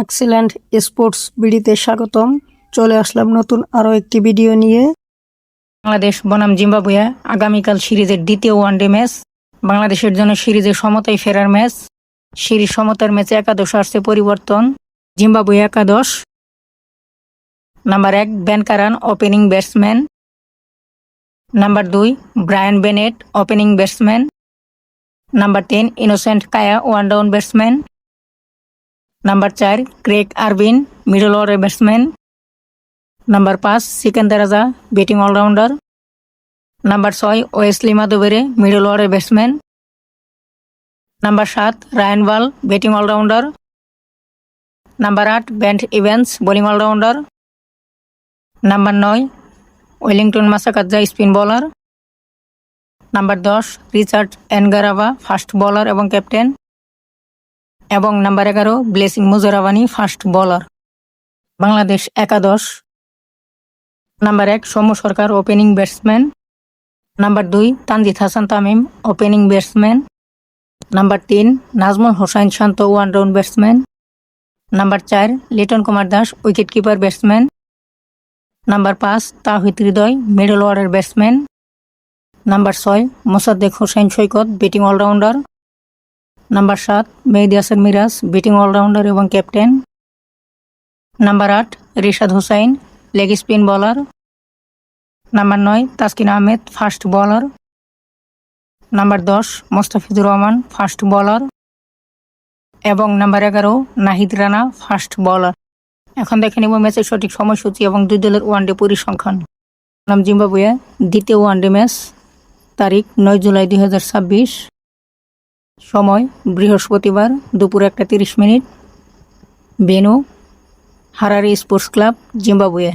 Excellent sports বিডিতে স্বাগতম। চলে আসলাম নতুন আরও একটি ভিডিও নিয়ে। বাংলাদেশ বনাম জিম্বাবুয়ে আগামীকাল সিরিজের দ্বিতীয় ওয়ানডে ম্যাচ। বাংলাদেশের জন্য সিরিজের সমতায় ফেরার ম্যাচ। সিরিজ সমতার ম্যাচে একাদশ আসছে পরিবর্তন। জিম্বাবুয়ে একাদশ: number 1 Ben Curran, opening batsman. Number 2 Brian Bennett, opening batsman. Number 3 Innocent Kaia, one down batsman. Number 4 Craig Ervine, middle order batsman. Number 5 Sikandar Raza, batting allrounder. Number 6 Wesley Madhevere, middle order batsman. Number 7 Ryan Burl, batting allrounder. Number 8 Brent Evans, bowling allrounder. Number 9 Wellington Masakadza, spin bowler. Number 10 Richard Ngarava, fast bowler এবং captain. এবং number 11 Blessing Muzarabani, fast bowler. Bangladesh একাদশ: number 1 Soumya Sarkar, opening batsman. Number 2 Tanzid Hasan Tamim, opening batsman. Number 3 Najmul Hossain Shanto, one down batsman. Number 4 Liton Kumar Das, wicket keeper batsman. Number 5 Towhid Hridoy, middle order batsman. Number 6 Mosaddek Hossain Saikat, batting allrounder. Number 7 Mehidy Hasan Miraz, batting allrounder এবং captain. Number 8 Rishad Hossain, leg spin bowler. Number 9 Taskin Ahmed, fast bowler. Number 10 Mustafizur Rahman, fast bowler. এবং number 11 Nahid Rana, fast bowler. এখন দেখে নিব ম্যাচের সঠিক সময়সূচি এবং দুই দলের ওয়ানডে পরিসংখ্যান। নাম জিম্বাবুয়ে, দ্বিতীয় ওয়ানডে ম্যাচ, তারিখ 9 জুলাই 2026, সময় বৃহস্পতিবার দুপুর 1:30। Venue হারারি sports club, Zimbabwe.